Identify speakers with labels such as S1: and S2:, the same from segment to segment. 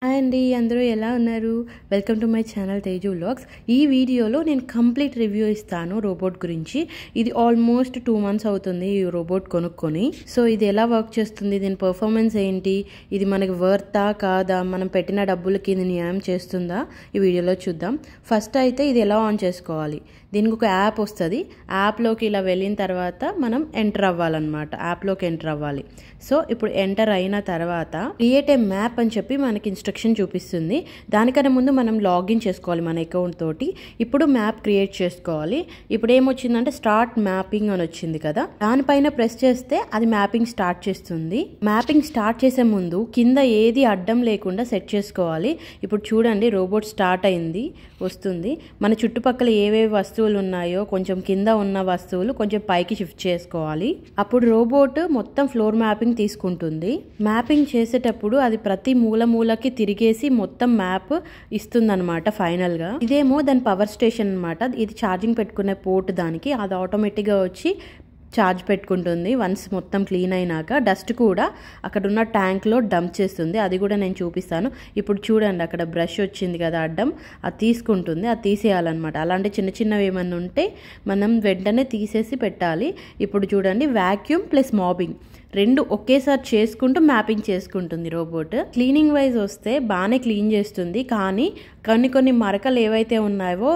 S1: Hi అండి, అందరూ ఎలా ఉన్నారు? Welcome to my channel Teju vlogs. ఈ వీడియోలో నేను కంప్లీట్ రివ్యూ ఇస్తాను రోబోట్ గురించి. ఇది ఆల్మోస్ట్ 2 months అవుతుంది ఈ రోబోట్ కొనుక్కొని. సో ఇది ఎలా వర్క్ చేస్తుంది, దీని పర్ఫార్మెన్స్ ఏంటి, ఇది మనకి వర్తా కాదా, మనం పెట్టిన డబ్బులకి ఇది న్యాయం చేస్తుందా, ఈ వీడియోలో చూద్దాం. ఫస్ట్ అయితే ఇది ఎలా ఆన్ చేసుకోవాలి. దీనికి ఒక యాప్ వస్తుంది. యాప్లోకి ఇలా వెళ్ళిన తర్వాత మనం ఎంటర్ అవ్వాలన్నమాట. యాప్లోకి ఎంటర్ అవ్వాలి. సో ఇప్పుడు ఎంటర్ అయిన తర్వాత క్రియేట్ ఏ మ్యాప్ అని చెప్పి మనకి ఇన్స్ట్రక్షన్ చూపిస్తుంది. దానికన్నా ముందు మనం లాగిన్ చేసుకోవాలి మన అకౌంట్ తోటి. ఇప్పుడు మ్యాప్ క్రియేట్ చేసుకోవాలి. ఇప్పుడు ఏమొచ్చిందంటే స్టార్ట్ మ్యాపింగ్ అని వచ్చింది కదా, దానిపైన ప్రెస్ చేస్తే అది మ్యాపింగ్ స్టార్ట్ చేస్తుంది. మ్యాపింగ్ స్టార్ట్ చేసే ముందు కింద ఏది అడ్డం లేకుండా సెట్ చేసుకోవాలి. ఇప్పుడు చూడండి, రోబోట్ స్టార్ట్ అయింది, వస్తుంది. మన చుట్టుపక్కల ఏవేవి వస్తువులు ఉన్నాయో కొంచెం కింద ఉన్న వస్తువులు కొంచెం పైకి షిఫ్ట్ చేసుకోవాలి. అప్పుడు రోబోట్ మొత్తం ఫ్లోర్ మ్యాపింగ్ తీసుకుంటుంది. మ్యాపింగ్ చేసేటప్పుడు అది ప్రతి మూలకి తిరిగేసి మొత్తం మ్యాప్ ఇస్తుందన్నమాట ఫైనల్ గా. ఇదేమో దాని పవర్ స్టేషన్ అన్నమాట. ఇది ఛార్జింగ్ పెట్టుకునే పోర్ట్ దానికి. అది ఆటోమేటిక్ గా వచ్చి ఛార్జ్ పెట్టుకుంటుంది. వన్స్ మొత్తం క్లీన్ అయినాక డస్ట్ కూడా అక్కడ ఉన్న ట్యాంక్లో డంప్ చేస్తుంది. అది కూడా నేను చూపిస్తాను. ఇప్పుడు చూడండి, అక్కడ బ్రష్ వచ్చింది కదా అడ్డం, అది తీసుకుంటుంది. అది తీసేయాలన్నమాట. అలాంటి చిన్న చిన్నవి ఏమన్నా ఉంటే మనం వెంటనే తీసేసి పెట్టాలి. ఇప్పుడు చూడండి, వాక్యూమ్ ప్లస్ మాపింగ్ రెండు ఒకేసారి చేసుకుంటూ మ్యాపింగ్ చేసుకుంటుంది రోబోట్. క్లీనింగ్ వైజ్ వస్తే బాగానే క్లీన్ చేస్తుంది, కానీ కొన్ని మరకలు ఏవైతే ఉన్నాయో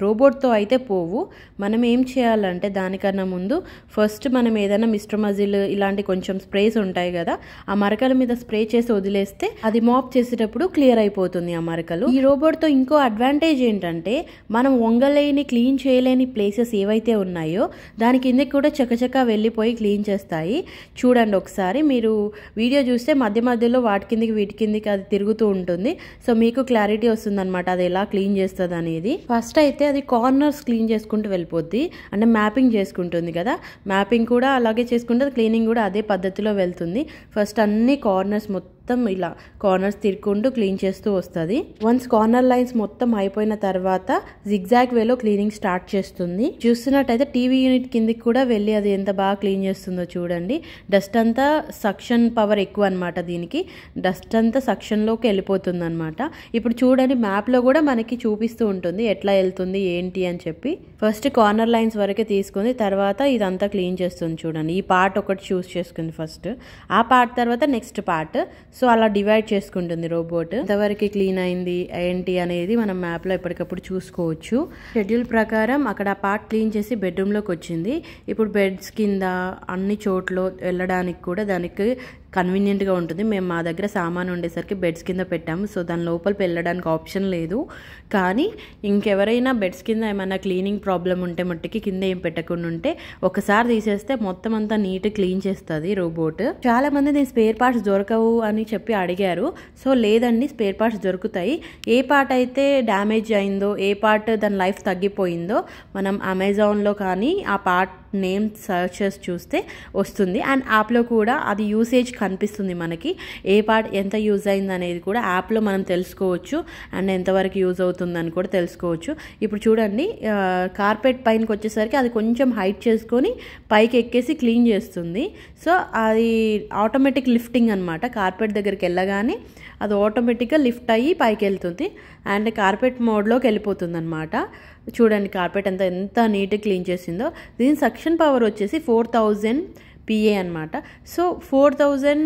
S1: రోబోట్తో అయితే పోవు. మనం ఏం చేయాలంటే దానికన్నా ముందు ఫస్ట్ మనం ఏదైనా మిస్టర్ మజిల్ ఇలాంటి కొంచెం స్ప్రేస్ ఉంటాయి కదా, ఆ మరకల మీద స్ప్రే చేసి వదిలేస్తే అది మాప్ చేసేటప్పుడు క్లియర్ అయిపోతుంది ఆ మరకలు. ఈ రోబోట్తో ఇంకో అడ్వాంటేజ్ ఏంటంటే మనం వంగలేని క్లీన్ చేయలేని ప్లేసెస్ ఏవైతే ఉన్నాయో దాని కిందకి కూడా చకచకా వెళ్ళిపోయి క్లీన్ చేస్తాయి. చూడండి ఒకసారి, మీరు వీడియో చూస్తే మధ్య మధ్యలో వాటి కిందికి వీటి కిందికి అది తిరుగుతూ ఉంటుంది. సో మీకు క్లారిటీ వస్తుంది అనమాట అది ఎలా క్లీన్ చేస్తుంది అనేది. ఫస్ట్ అయితే అది కార్నర్స్ క్లీన్ చేసుకుంటూ వెళ్ళిపోద్ది, అంటే మ్యాపింగ్ చేసుకుంటుంది కదా. మ్యాపింగ్ కూడా అలాగే చేసుకుంటుంది, క్లీనింగ్ కూడా అదే పద్ధతిలో వెళ్తుంది. ఫస్ట్ అన్ని కార్నర్స్ మొత్తం ఇలా కార్నర్స్ తిరుక్కుంటూ క్లీన్ చేస్తూ వస్తుంది. వన్స్ కార్నర్ లైన్స్ మొత్తం అయిపోయిన తర్వాత జిగ్జాగ్ వేలో క్లీనింగ్ స్టార్ట్ చేస్తుంది. చూస్తున్నట్టయితే టీవీ యూనిట్ కిందికి కూడా వెళ్ళి అది ఎంత బాగా క్లీన్ చేస్తుందో చూడండి. డస్ట్ అంతా సక్షన్ పవర్ ఎక్కువ అనమాట దీనికి. డస్ట్ అంతా సక్షన్లోకి వెళ్ళిపోతుంది అనమాట. ఇప్పుడు చూడండి, మ్యాప్లో కూడా మనకి చూపిస్తూ ఉంటుంది ఎట్లా వెళ్తుంది ఏంటి అని చెప్పి. ఫస్ట్ కార్నర్ లైన్స్ వరకే తీసుకుంది, తర్వాత ఇదంతా క్లీన్ చేస్తుంది. చూడండి, ఈ పార్ట్ ఒకటి చూస్ చేసుకుంది ఫస్ట్, ఆ పార్ట్ తర్వాత నెక్స్ట్ పార్ట్. సో అలా డివైడ్ చేసుకుంటుంది రోబోట్. ఎంతవరకు క్లీన్ అయింది ఏంటి అనేది మనం మ్యాప్లో ఎప్పటికప్పుడు చూసుకోవచ్చు. షెడ్యూల్ ప్రకారం అక్కడ ఆ పార్ట్ క్లీన్ చేసి బెడ్రూమ్లోకి వచ్చింది. ఇప్పుడు బెడ్స్ కింద అన్ని చోట్ల వెళ్ళడానికి కూడా దానికి కన్వీనియంట్గా ఉంటుంది. మేము మా దగ్గర సామాను ఉండేసరికి బెడ్స్ కింద పెట్టాము. సో దాని లోపలికి వెళ్ళడానికి ఆప్షన్ లేదు. కానీ ఇంకెవరైనా బెడ్స్ కింద ఏమైనా క్లీనింగ్ ప్రాబ్లం ఉంటే మట్టికి కింద ఏం పెట్టకుండా ఉంటే ఒకసారి తీసేస్తే మొత్తం అంతా నీట్ క్లీన్ చేస్తుంది రోబోట్. చాలా మంది దీని స్పేర్ పార్ట్స్ దొరకవు అని చెప్పి అడిగారు. సో లేదండి, స్పేర్ పార్ట్స్ దొరుకుతాయి. ఏ పార్ట్ అయితే డ్యామేజ్ అయిందో, ఏ పార్ట్ దాని లైఫ్ తగ్గిపోయిందో మనం అమెజాన్లో కానీ ఆ పార్ట్ నేమ్ సర్చ్ చేసి చూస్తే వస్తుంది. అండ్ యాప్లో కూడా అది యూసేజ్ కనిపిస్తుంది మనకి. ఏ పార్ట్ ఎంత యూజ్ అయింది అనేది కూడా యాప్లో మనం తెలుసుకోవచ్చు. అండ్ ఎంతవరకు యూజ్ అవుతుందని కూడా తెలుసుకోవచ్చు. ఇప్పుడు చూడండి, కార్పెట్ పైనకి వచ్చేసరికి అది కొంచెం హైట్ చేసుకొని పైకి ఎక్కేసి క్లీన్ చేస్తుంది. సో అది ఆటోమేటిక్ లిఫ్టింగ్ అనమాట. కార్పెట్ దగ్గరికి వెళ్ళగానే అది ఆటోమేటిక్గా లిఫ్ట్ అయ్యి పైకి వెళ్తుంది అండ్ కార్పెట్ మోడ్లోకి వెళ్ళిపోతుంది అనమాట. చూడండి కార్పెట్ ఎంత నీట్గా క్లీన్ చేసిందో. దీని సక్షన్ పవర్ వచ్చేసి 4000 PA అనమాట. సో 4000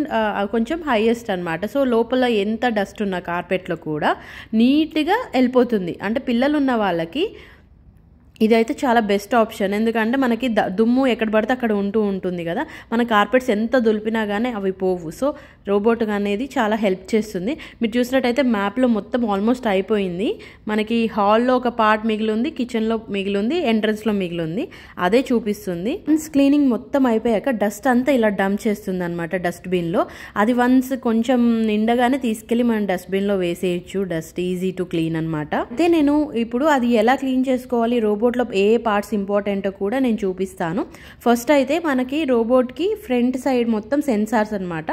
S1: కొంచెం హైయెస్ట్ అనమాట. సో లోపల ఎంత డస్ట్ ఉన్న కార్పెట్లో కూడా నీట్గా వెళ్ళిపోతుంది. అంటే పిల్లలు ఉన్న వాళ్ళకి ఇదైతే చాలా బెస్ట్ ఆప్షన్. ఎందుకంటే మనకి దుమ్ము ఎక్కడ పడితే అక్కడ ఉంటుంది కదా, మన కార్పెట్స్ ఎంత దులిపినా కానీ అవి పోవు. సో రోబోట్ అనేది చాలా హెల్ప్ చేస్తుంది. మీరు చూసినట్టయితే మ్యాప్లో మొత్తం ఆల్మోస్ట్ అయిపోయింది. మనకి హాల్లో ఒక పార్ట్ మిగిలింది, కిచెన్లో మిగిలింది, ఎంట్రన్స్లో మిగిలింది, అదే చూపిస్తుంది. వన్స్ క్లీనింగ్ మొత్తం అయిపోయాక డస్ట్ అంతా ఇలా డంప్ చేస్తుంది అనమాట డస్ట్బిన్లో. అది వన్స్ కొంచెం నిండగానే తీసుకెళ్ళి మనం డస్ట్బిన్లో వేసేయచ్చు. డస్ట్ ఈజీ టు క్లీన్ అనమాట. అయితే నేను ఇప్పుడు అది ఎలా క్లీన్ చేసుకోవాలి రోబోట్ రోబోట్లో ఏ పార్ట్స్ ఇంపార్టెంటో కూడా నేను చూపిస్తాను. ఫస్ట్ అయితే మనకి రోబోట్కి ఫ్రంట్ సైడ్ మొత్తం సెన్సార్స్ అనమాట.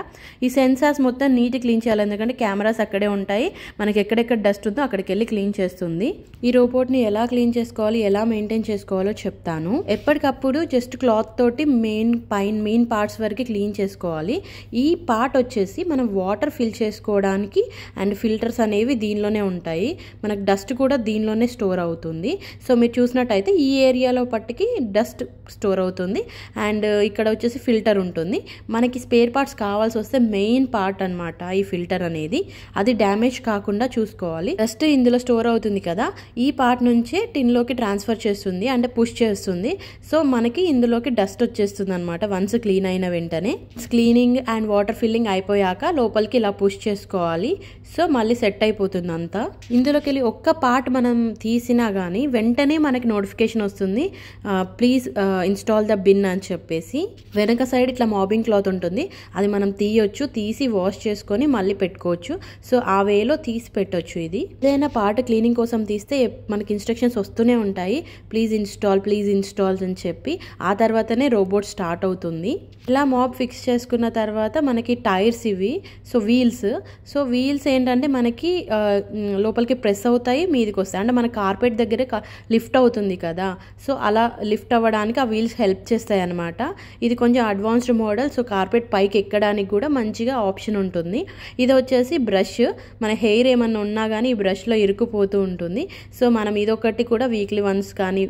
S1: ఈ సెన్సార్స్ మొత్తం నీట్ క్లీన్ చేయాలి, ఎందుకంటే కెమెరాస్ అక్కడే ఉంటాయి. మనకి ఎక్కడెక్కడ డస్ట్ ఉందో అక్కడికి వెళ్ళి క్లీన్ చేస్తుంది. ఈ రోబోట్ని ఎలా క్లీన్ చేసుకోవాలి, ఎలా మెయింటైన్ చేసుకోవాలో చెప్తాను. ఎప్పటికప్పుడు జస్ట్ క్లాత్ తోటి మెయిన్ పార్ట్స్ వరకు క్లీన్ చేసుకోవాలి. ఈ పార్ట్ వచ్చేసి మనం వాటర్ ఫిల్ చేసుకోవడానికి అండ్ ఫిల్టర్స్ అనేవి దీనిలోనే ఉంటాయి. మనకు డస్ట్ కూడా దీనిలోనే స్టోర్ అవుతుంది. సో మీరు చూసినట్టయితే ఈ ఏరియాలో పట్టుకి డస్ట్ స్టోర్ అవుతుంది అండ్ ఇక్కడ వచ్చేసి ఫిల్టర్ ఉంటుంది. మనకి స్పేర్ పార్ట్స్ కావాల్సి వస్తే మెయిన్ పార్ట్ అనమాట ఈ ఫిల్టర్ అనేది. అది డ్యామేజ్ కాకుండా చూసుకోవాలి. డస్ట్ ఇందులో స్టోర్ అవుతుంది కదా, ఈ పార్ట్ నుంచే టిన్లోకి ట్రాన్స్ఫర్ చేస్తుంది అంటే పుష్ చేస్తుంది. సో మనకి ఇందులోకి డస్ట్ వచ్చేస్తుంది అనమాట వన్స్ క్లీన్ అయిన వెంటనే. క్లీనింగ్ అండ్ వాటర్ ఫిల్లింగ్ అయిపోయాక లోపలికి ఇలా పుష్ చేసుకోవాలి. సో మళ్ళీ సెట్ అయిపోతుంది అంతా. ఇందులోకి వెళ్ళి ఒక్క పార్ట్ మనం తీసినా కానీ వెంటనే మనకి నోటిఫికేషన్ వస్తుంది, ప్లీజ్ ఇన్స్టాల్ ద బిన్ అని చెప్పేసి. వెనక సైడ్ ఇట్లా మాబింగ్ క్లాత్ ఉంటుంది, అది మనం తీయొచ్చు, తీసి వాష్ చేసుకొని మళ్ళీ పెట్టుకోవచ్చు. సో ఆ వేలో తీసి పెట్టొచ్చు. ఇది ఏదైనా పార్ట్ క్లీనింగ్ కోసం తీస్తే మనకి ఇన్స్ట్రక్షన్స్ వస్తూనే ఉంటాయి, ప్లీజ్ ఇన్స్టాల్ అని చెప్పి. ఆ తర్వాతనే రోబోట్ స్టార్ట్ అవుతుంది. ఇలా మాబ్ ఫిక్స్ చేసుకున్న తర్వాత మనకి టైర్స్ ఇవి, సో వీల్స్ ఏంటంటే మనకి లోపలికి ప్రెస్ అవుతాయి, మీదికి వస్తాయి. అంటే మన కార్పెట్ దగ్గరే లిఫ్ట్ అవుతుంది కదా, సో అలా లిఫ్ట్ అవ్వడానికి ఆ వీల్స్ హెల్ప్ చేస్తాయి అనమాట. ఇది కొంచెం అడ్వాన్స్డ్ మోడల్, సో కార్పెట్ పైకి ఎక్కడానికి కూడా మంచిగా ఆప్షన్ ఉంటుంది. ఇది వచ్చేసి బ్రష్, మన హెయిర్ ఏమన్నా ఉన్నా కానీ ఈ బ్రష్లో ఇరుక్కుపోతూ ఉంటుంది. సో మనం ఇదొకటి కూడా వీక్లీ వన్స్ కానీ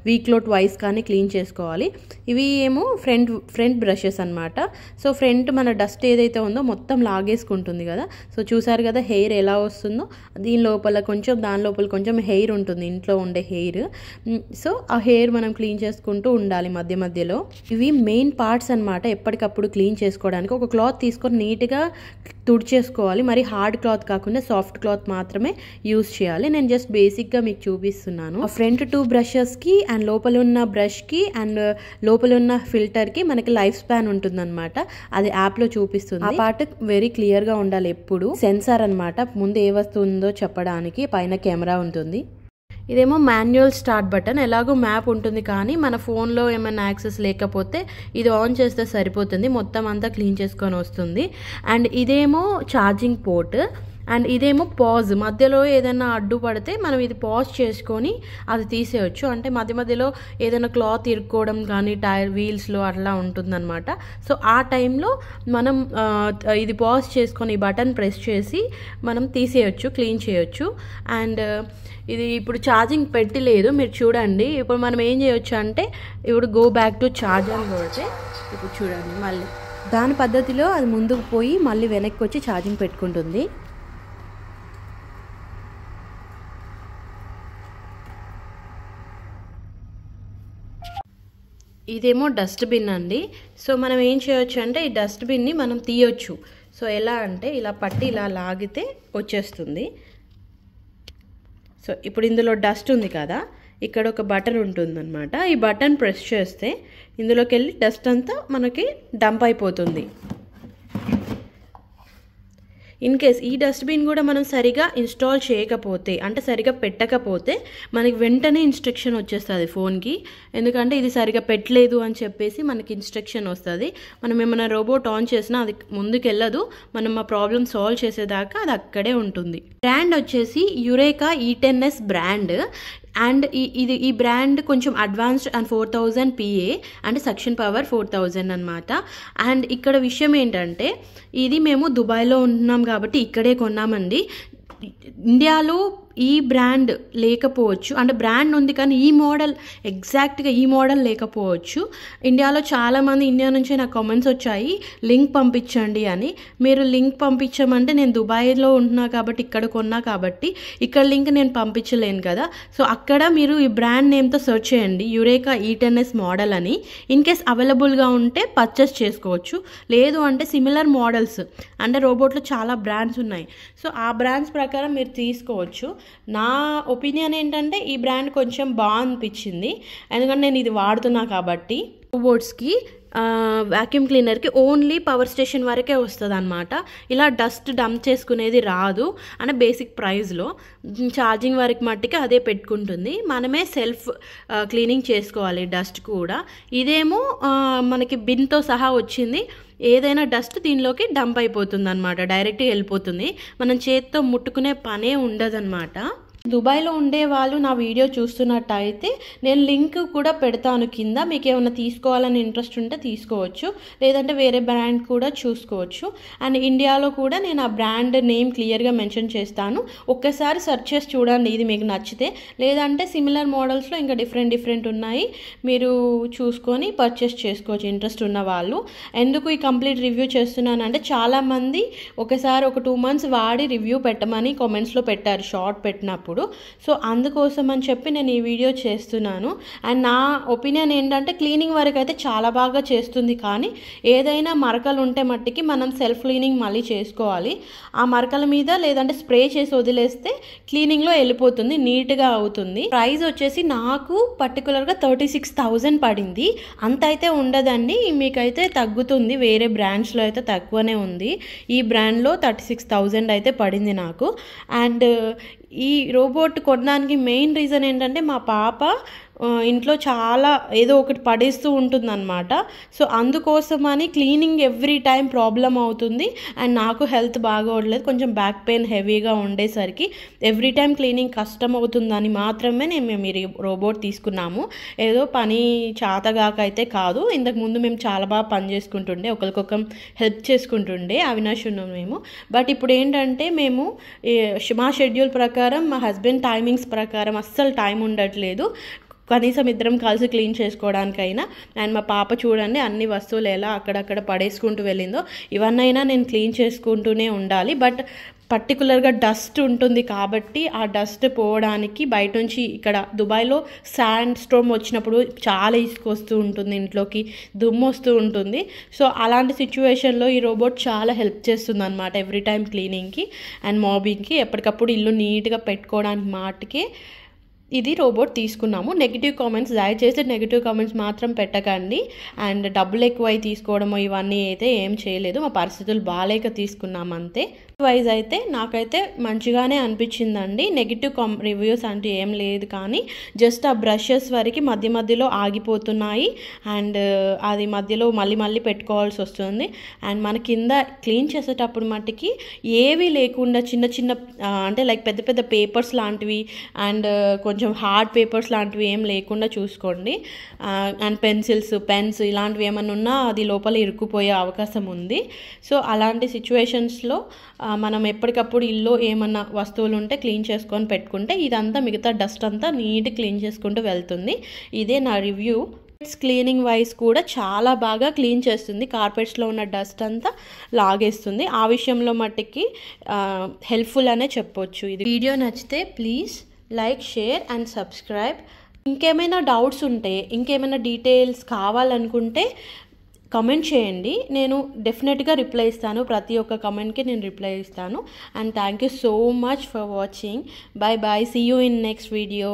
S1: వీక్లో ట్వైస్ కానీ క్లీన్ చేసుకోవాలి. ఇవి ఏమో ఫ్రంట్ బ్రషెస్ అనమాట. సో ఫ్రంట్ మన డస్ట్ ఏదైతే ఉందో మొత్తం లాగేసుకుంటుంది కదా. సో చూసారు కదా హెయిర్ ఎలా వస్తుందో, దీని లోపల కొంచెం దాని లోపల కొంచెం హెయిర్ ఉంటుంది, ఇంట్లో ఉండే హెయిర్. సో ఆ హెయిర్ మనం క్లీన్ చేసుకుంటూ ఉండాలి మధ్యలో. ఇవి మెయిన్ పార్ట్స్ అనమాట. ఎప్పటికప్పుడు క్లీన్ చేసుకోవడానికి ఒక క్లాత్ తీసుకొని నీట్గా తుడిచేసుకోవాలి. మరి హార్డ్ క్లాత్ కాకుండా సాఫ్ట్ క్లాత్ మాత్రమే యూజ్ చేయాలి. నేను జస్ట్ బేసిక్గా మీకు చూపిస్తున్నాను. ఫ్రంట్ 2 బ్రషెస్కి అండ్ లోపల ఉన్న బ్రష్కి అండ్ లోపల ఉన్న ఫిల్టర్కి మనకి లైఫ్ స్పాన్ ఉంటుందన్నమాట. అది యాప్లో చూపిస్తుంది. ఆ పార్ట్ వెరీ క్లియర్గా ఉండాలి. ఎప్పుడు సెన్సార్ అనమాట, ముందు ఏ వస్తువు ఉందో చెప్పడానికి. పైన కెమెరా ఉంటుంది. ఇదేమో మాన్యువల్ స్టార్ట్ బటన్. ఎలాగో మ్యాప్ ఉంటుంది కానీ మన ఫోన్లో ఏమైనా యాక్సెస్ లేకపోతే ఇది ఆన్ చేస్తే సరిపోతుంది, మొత్తం అంతా క్లీన్ చేసుకొని వస్తుంది. అండ్ ఇదేమో ఛార్జింగ్ పోర్ట్ అండ్ ఇదేమో పాజ్. మధ్యలో ఏదైనా అడ్డు పడితే మనం ఇది పాజ్ చేసుకొని అది తీసేయచ్చు. అంటే మధ్యలో ఏదైనా క్లాత్ ఇరుక్కోవడం కానీ టైర్ వీల్స్లో అట్లా ఉంటుందన్నమాట. సో ఆ టైంలో మనం ఇది పాజ్ చేసుకొని ఈ బటన్ ప్రెస్ చేసి మనం తీసేయచ్చు, క్లీన్ చేయొచ్చు. అండ్ ఇది ఇప్పుడు ఛార్జింగ్ పెట్టలేదు, మీరు చూడండి. ఇప్పుడు మనం ఏం చేయొచ్చు అంటే ఇప్పుడు గో బ్యాక్ టు ఛార్జ్ అని కొడితే ఇప్పుడు చూడండి మళ్ళీ దాని పద్ధతిలో అది ముందుకు పోయి మళ్ళీ వెనక్కి వచ్చి ఛార్జింగ్ పెట్టుకుంటుంది. ఇదేమో డస్ట్బిన్ అండి. సో మనం ఏం చేయొచ్చు అంటే ఈ డస్ట్బిన్ని మనం తీయొచ్చు. సో ఎలా అంటే ఇలా పట్టి ఇలా లాగితే వచ్చేస్తుంది. సో ఇప్పుడు ఇందులో డస్ట్ ఉంది కదా, ఇక్కడ ఒక బటన్ ఉంటుందన్నమాట. ఈ బటన్ ప్రెస్ చేస్తే ఇందులోకి వెళ్ళి డస్ట్ అంతా మనకి డంప్ అయిపోతుంది. ఇన్ కేస్ ఈ డస్ట్బిన్ కూడా మనం సరిగా ఇన్స్టాల్ చేయకపోతే అంటే సరిగా పెట్టకపోతే మనకి వెంటనే ఇన్స్ట్రక్షన్ వచ్చేస్తుంది ఫోన్కి. ఎందుకంటే ఇది సరిగా పెట్టలేదు అని చెప్పేసి మనకి ఇన్స్ట్రక్షన్ వస్తుంది. మనం ఏమైనా రోబోట్ ఆన్ చేసినా అది ముందుకు వెళ్ళదు, మనం ఆ ప్రాబ్లం సాల్వ్ చేసేదాకా అది అక్కడే ఉంటుంది. బ్రాండ్ వచ్చేసి యురేకా E10s బ్రాండ్. అండ్ ఈ బ్రాండ్ కొంచెం అడ్వాన్స్డ్ అండ్ 4000 PA అంటే సక్షన్ పవర్ 4000 అనమాట. అండ్ ఇక్కడ విషయం ఏంటంటే ఇది మేము దుబాయ్లో ఉంటున్నాం కాబట్టి ఇక్కడే కొన్నామండి. ఇండియాలో ఈ బ్రాండ్ లేకపోవచ్చు, అంటే బ్రాండ్ ఉంది కానీ ఈ మోడల్ ఎగ్జాక్ట్గా ఈ మోడల్ లేకపోవచ్చు. ఇండియాలో చాలామంది ఇండియా నుంచే నాకు కామెంట్స్ వచ్చాయి లింక్ పంపించండి అని. మీరు లింక్ పంపించమంటే నేను దుబాయ్లో ఉంటున్నా కాబట్టి ఇక్కడ కొన్నా కాబట్టి ఇక్కడ లింక్ నేను పంపించలేను కదా. సో అక్కడ మీరు ఈ బ్రాండ్ నేమ్తో సెర్చ్ చేయండి యురేకా E10s మోడల్ అని. ఇన్ కేస్ అవైలబుల్గా ఉంటే పర్చేస్ చేసుకోవచ్చు, లేదు అంటే సిమిలర్ మోడల్స్ అంటే రోబోట్లో చాలా బ్రాండ్స్ ఉన్నాయి. సో ఆ బ్రాండ్స్ ప్రకారం మీరు తీసుకోవచ్చు. నా ఒపీనియన్ ఏంటంటే ఈ బ్రాండ్ కొంచెం బాగా అనిపించింది, ఎందుకంటే నేను ఇది వాడుతున్నా కాబట్టి. రోబోట్స్కి వాక్యూమ్ క్లీనర్కి ఓన్లీ పవర్ స్టేషన్ వరకే వస్తుంది అనమాట. ఇలా డస్ట్ డంప్ చేసుకునేది రాదు అంటే బేసిక్ ప్రైస్లో. ఛార్జింగ్ వరకు మట్టికి అదే పెట్టుకుంటుంది. మనమే సెల్ఫ్ క్లీనింగ్ చేసుకోవాలి డస్ట్ కూడా. ఇదేమో మనకి బిన్తో సహా వచ్చింది. ఏదైనా డస్ట్ దీనిలోకి డంప్ అయిపోతుంది అనమాట, డైరెక్ట్గా వెళ్ళిపోతుంది. మనం చేత్తో ముట్టుకునే పనే ఉండదన్నమాట. దుబాయ్లో ఉండే వాళ్ళు నా వీడియో చూస్తున్నట్టయితే నేను లింక్ కూడా పెడతాను కింద. మీకు ఏమైనా తీసుకోవాలని ఇంట్రెస్ట్ ఉంటే తీసుకోవచ్చు, లేదంటే వేరే బ్రాండ్ కూడా చూసుకోవచ్చు. అండ్ ఇండియాలో కూడా నేను ఆ బ్రాండ్ నేమ్ క్లియర్గా మెన్షన్ చేస్తాను. ఒక్కసారి సెర్చ్ చేసి చూడండి ఇది మీకు నచ్చితే. లేదంటే సిమిలర్ మోడల్స్లో ఇంకా డిఫరెంట్ ఉన్నాయి, మీరు చూసుకొని పర్చేస్ చేసుకోవచ్చు ఇంట్రెస్ట్ ఉన్న వాళ్ళు. ఎందుకు ఈ కంప్లీట్ రివ్యూ చేస్తున్నానంటే చాలామంది ఒకసారి ఒక 2 months వాడి రివ్యూ పెట్టమని కామెంట్స్లో పెట్టారు షార్ట్ పెట్టినప్పుడు. సో అందుకోసం అని చెప్పి నేను ఈ వీడియో చేస్తున్నాను. అండ్ నా ఒపీనియన్ ఏంటంటే క్లీనింగ్ వరకు అయితే చాలా బాగా చేస్తుంది, కానీ ఏదైనా మరకలు ఉంటే మట్టికి మనం సెల్ఫ్ క్లీనింగ్ మళ్ళీ చేసుకోవాలి. ఆ మరకల మీద లేదంటే స్ప్రే చేసి వదిలేస్తే క్లీనింగ్లో వెళ్ళిపోతుంది, నీట్గా అవుతుంది. ప్రైస్ వచ్చేసి నాకు పర్టికులర్గా 36,000 పడింది. అంత అయితే ఉండదండి, మీకైతే తగ్గుతుంది. వేరే బ్రాండ్స్లో అయితే తక్కువనే ఉంది. ఈ బ్రాండ్లో 36,000 అయితే పడింది నాకు. అండ్ ఈ రోబోట్ కొనడానికి మెయిన్ రీజన్ ఏంటంటే మా పాప ఇంట్లో చాలా ఏదో ఒకటి పడేస్తూ ఉంటుందన్నమాట. సో అందుకోసమని క్లీనింగ్ ఎవ్రీ టైం ప్రాబ్లం అవుతుంది. అండ్ నాకు హెల్త్ బాగోట్లేదు, కొంచెం బ్యాక్ పెయిన్ హెవీగా ఉండేసరికి ఎవ్రీ టైం క్లీనింగ్ కష్టం అవుతుందని మాత్రమే మేము ఈ రోబోట్ తీసుకున్నాము. ఏదో పని చేతగాక అయితే కాదు. ఇంతకుముందు మేము చాలా బాగా పని చేసుకుంటుండే, ఒకరికొకరు హెల్ప్ చేసుకుంటుండే అవినాష్ ఉన్నాం మేము. బట్ ఇప్పుడు ఏంటంటే మేము మా షెడ్యూల్ ప్రకారం, మా హస్బెండ్ టైమింగ్స్ ప్రకారం అస్సలు టైం ఉండట్లేదు కనీసం ఇద్దరం కలిసి క్లీన్ చేసుకోవడానికైనా. అండ్ మా పాప చూడండి అన్ని వస్తువులు ఎలా అక్కడక్కడ పడేసుకుంటూ వెళ్ళిందో. ఇవన్నైనా నేను క్లీన్ చేసుకుంటూనే ఉండాలి. బట్ పర్టికులర్గా డస్ట్ ఉంటుంది కాబట్టి ఆ డస్ట్ పోవడానికి బయట నుంచి ఇక్కడ దుబాయ్లో శాండ్ స్టోమ్ వచ్చినప్పుడు చాలా ఇసుకొస్తూ ఉంటుంది, ఇంట్లోకి దుమ్ము వస్తూ ఉంటుంది. సో అలాంటి సిచ్యువేషన్లో ఈ రోబోట్ చాలా హెల్ప్ చేస్తుంది అనమాట ఎవ్రీ టైం క్లీనింగ్కి అండ్ మాబింగ్కి. ఎప్పటికప్పుడు ఇల్లు నీట్గా పెట్టుకోవడానికి మాటకే ఇది రోబోట్ తీసుకున్నాము. నెగిటివ్ కామెంట్స్ దయచేసి నెగిటివ్ కామెంట్స్ మాత్రం పెట్టకండి. అండ్ డబ్బులు ఎక్కువై తీసుకోవడము ఇవన్నీ అయితే ఏం చేయలేదు, మా పరిస్థితులు బాగాలేక తీసుకున్నాం అంతే. వైజ్ అయితే నాకైతే మంచిగానే అనిపించిందండి. నెగిటివ్ రివ్యూస్ అంటే ఏం లేదు, కానీ జస్ట్ ఆ బ్రషెస్ వరకు మధ్య మధ్యలో ఆగిపోతున్నాయి. అండ్ అది మధ్యలో మళ్ళీ పెట్టుకోవాల్సి వస్తుంది. అండ్ మన కింద క్లీన్ చేసేటప్పుడు మట్టుకి ఏవి లేకుండా చిన్న అంటే లైక్ పెద్ద పేపర్స్ లాంటివి అండ్ కొంచెం హార్డ్ పేపర్స్ లాంటివి ఏం లేకుండా చూసుకోండి. అండ్ పెన్స్ ఇలాంటివి ఏమైనా ఉన్నా అది లోపల ఇరుక్కుపోయే అవకాశం ఉంది. సో అలాంటి సిచ్యువేషన్స్లో మనం ఎప్పటికప్పుడు ఇల్లు ఏమన్నా వస్తువులు ఉంటే క్లీన్ చేసుకొని పెట్టుకుంటే ఇదంతా మిగతా డస్ట్ అంతా నీట్ క్లీన్ చేసుకుంటూ వెళ్తుంది. ఇదే నా రివ్యూ. క్లీనింగ్ వైజ్ కూడా చాలా బాగా క్లీన్ చేస్తుంది, కార్పెట్స్లో ఉన్న డస్ట్ అంతా లాగేస్తుంది. ఆ విషయంలో మట్టుకి హెల్ప్ఫుల్ అనే చెప్పొచ్చు. ఇది వీడియో నచ్చితే please like, share and subscribe. ఇంకేమైనా డౌట్స్ ఉంటే, ఇంకేమైనా డీటెయిల్స్ కావాలనుకుంటే కమెంట్ చేయండి, నేను డెఫినెట్గా రిప్లై ఇస్తాను. ప్రతి ఒక్క కమెంట్కి నేను రిప్లై ఇస్తాను. And thank you so much for watching. Bye bye, see you in next video.